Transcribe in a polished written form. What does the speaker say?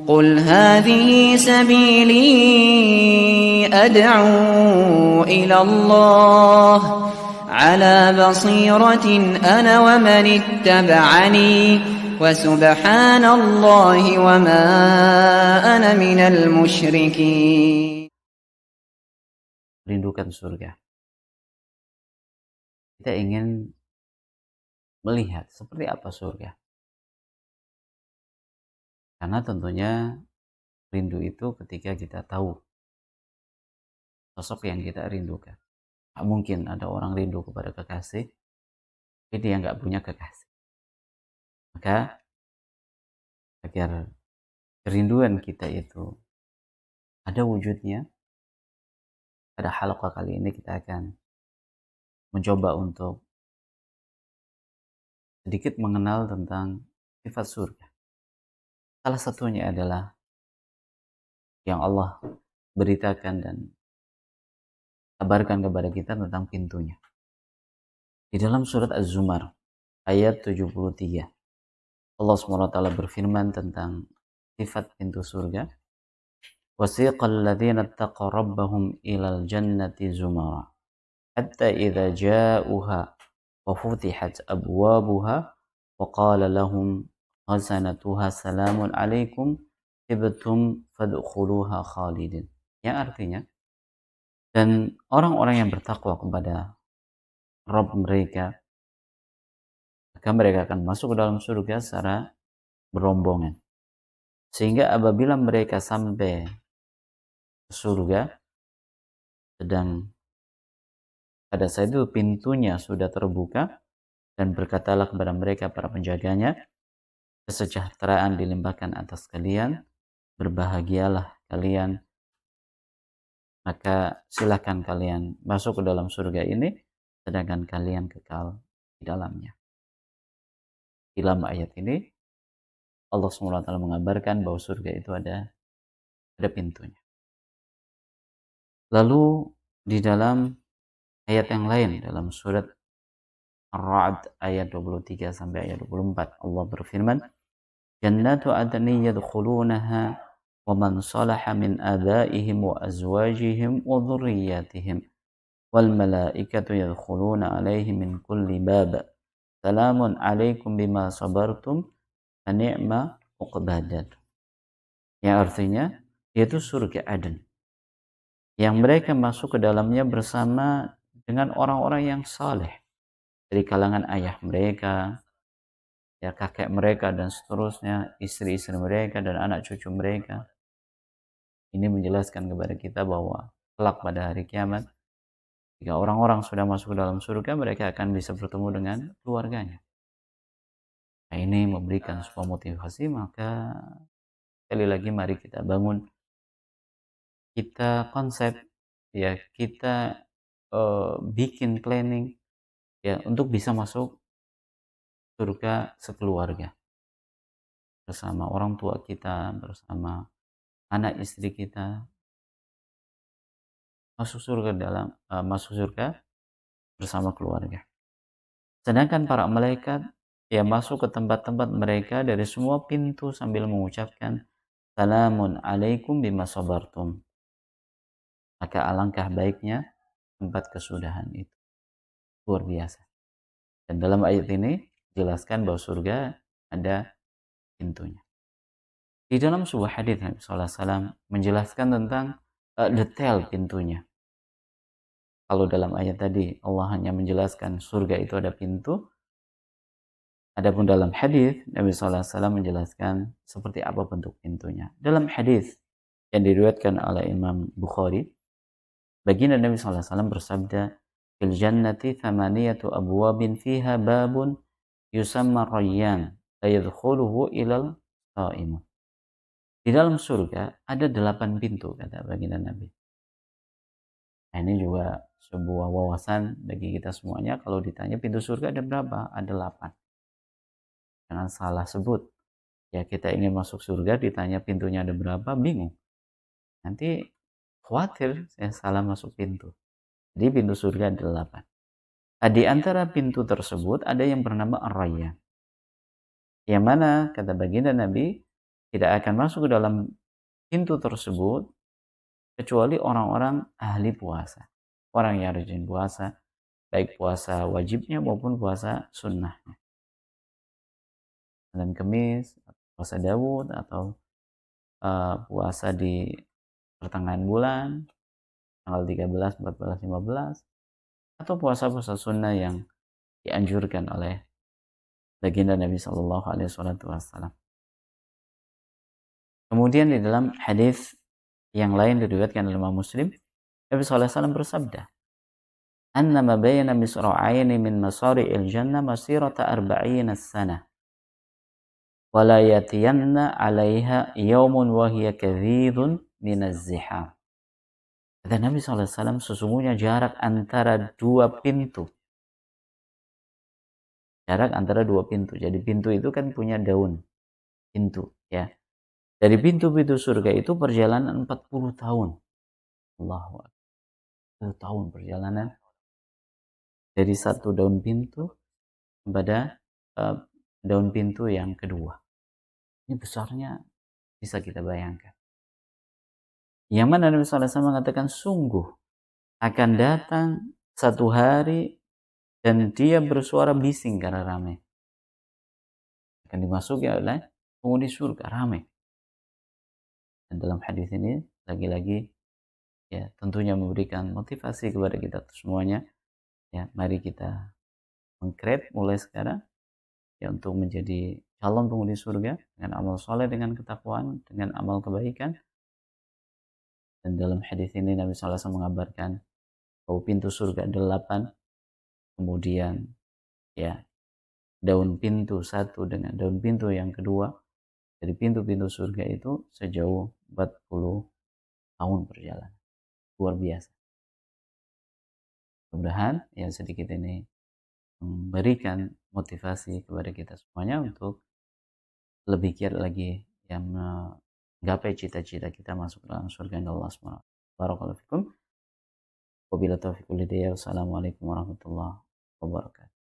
قل هذه سبيلي أدعو إلى الله على بصيرة أنا ومن اتبعني وسبحان الله وما أنا من المشركين. Rindukan surga. Kita ingin melihat seperti apa surga. Karena tentunya rindu itu ketika kita tahu sosok yang kita rindukan. Gak mungkin ada orang rindu kepada kekasih, tapi dia nggak punya kekasih. Maka agar kerinduan kita itu ada wujudnya, pada halaqah kali ini kita akan mencoba untuk sedikit mengenal tentang sifat surga. Salah satunya adalah yang Allah beritakan dan kabarkan kepada kita tentang pintunya. Di dalam surat Az-Zumar ayat 73, Allah SWT berfirman tentang sifat pintu surga. Wasiqal ladzina ittaqaw rabbahum ilal jannati zumara hatta idza ja'uha wa futihat abwabuha wa qala lahum khazanatuha salamun alaikum tibtum fadkhuluha khalidin. Yang artinya, dan orang-orang yang bertakwa kepada Rabb mereka, maka mereka akan masuk ke dalam surga secara berombongan. Sehingga apabila mereka sampai ke surga, sedang pada saat itu pintunya sudah terbuka, dan berkatalah kepada mereka para penjaganya, kesejahteraan dilimpahkan atas kalian, berbahagialah kalian, maka silakan kalian masuk ke dalam surga ini, sedangkan kalian kekal di dalamnya. Di dalam ayat ini Allah SWT mengabarkan bahwa surga itu ada pintunya. Lalu di dalam ayat yang lain, dalam surat Ar-Ra'd ayat 23 sampai ayat 24, Allah berfirman, Jannatu adni yadkhulunaha wa man salaha min abaihim wa azwajihim wa dhurriyyatihim wal malaikatu yadkhuluna alaihim min kulli bab salamun alaikum bima sabartum fa ni'ma uqbadat. Yang artinya yaitu surga Aden yang mereka masuk ke dalamnya bersama dengan orang-orang yang saleh dari kalangan ayah mereka, ya kakek mereka dan seterusnya, istri-istri mereka dan anak cucu mereka. Ini menjelaskan kepada kita bahwa kelak pada hari kiamat, jika orang-orang sudah masuk ke dalam surga, mereka akan bisa bertemu dengan keluarganya. Nah, ini memberikan sebuah motivasi. Maka sekali lagi mari kita bangun, kita konsep, ya kita bikin planning, ya untuk bisa masuk surga sekeluarga bersama orang tua kita, bersama anak istri kita, masuk surga bersama keluarga. Sedangkan para malaikat ya masuk ke tempat-tempat mereka dari semua pintu sambil mengucapkan salamun alaikum bima sabartum. Maka alangkah baiknya tempat kesudahan itu. Luar biasa. Dan dalam ayat ini jelaskan bahwa surga ada pintunya. Di dalam sebuah hadis Nabi SAW menjelaskan tentang detail pintunya. Kalau dalam ayat tadi Allah hanya menjelaskan surga itu ada pintu, adapun dalam hadis Nabi SAW menjelaskan seperti apa bentuk pintunya. Dalam hadis yang diriwayatkan oleh Imam Bukhari, baginda Nabi SAW bersabda, fil jannati thamaniyatu abwabin fiha babun yusamma rayyan la yadkhuluhu ilal shaimun. Di dalam surga ada 8 pintu, kata baginda Nabi. Nah, ini juga sebuah wawasan bagi kita semuanya. Kalau ditanya pintu surga ada berapa? Ada 8. Jangan salah sebut. Ya, kita ingin masuk surga ditanya pintunya ada berapa, bingung. Nanti khawatir saya salah masuk pintu. Jadi pintu surga ada 8. Nah, di antara pintu tersebut ada yang bernama Ar-Rayyan. Yang mana kata baginda Nabi, tidak akan masuk ke dalam pintu tersebut kecuali orang-orang ahli puasa. Orang yang rajin puasa, baik puasa wajibnya maupun puasa sunnahnya. Dan Kemis, puasa Daud, atau puasa di pertengahan bulan, tanggal 13, 14, 15, atau puasa-puasa sunnah yang dianjurkan oleh baginda Nabi Shallallahu Alaihi Wasallam. Kemudian di dalam hadis yang lain diriwayatkan oleh Imam Muslim, Nabi SAW bersabda, "Annama bayna misra'aini min masari'il jannah masirata arba'ina sana, wa la yatiyanna 'alaiha yaumun wa hiya kadhidun minaz ziham." Kata Nabi SAW, sesungguhnya jarak antara dua pintu. Jarak antara dua pintu. Jadi pintu itu kan punya daun. Pintu, ya. Dari pintu-pintu surga itu perjalanan 40 tahun. Allahu Akbar. 40 tahun perjalanan dari satu daun pintu kepada daun pintu yang kedua. Ini besarnya bisa kita bayangkan. Yang mana Nabi SAW mengatakan, sungguh akan datang satu hari dan dia bersuara bising karena ramai. Akan dimasuki oleh penghuni surga, ramai. Dan dalam hadis ini lagi-lagi ya tentunya memberikan motivasi kepada kita semuanya. Ya, mari kita mengkreat mulai sekarang ya untuk menjadi calon penghuni surga dengan amal soleh, dengan ketakwaan, dengan amal kebaikan. Dan dalam hadis ini Nabi SAW mengabarkan bahwa pintu surga 8, kemudian ya daun pintu satu dengan daun pintu yang kedua dari pintu-pintu surga itu sejauh 40 tahun perjalanan. Luar biasa. Mudah-mudahan yang sedikit ini memberikan motivasi kepada kita semuanya untuk lebih giat lagi yang menggapai cita-cita kita masuk ke dalam surga Allah SWT. Barakallahu fikum. Wabillahi taufiq wal hidayah. Wassalamualaikum warahmatullahi wabarakatuh.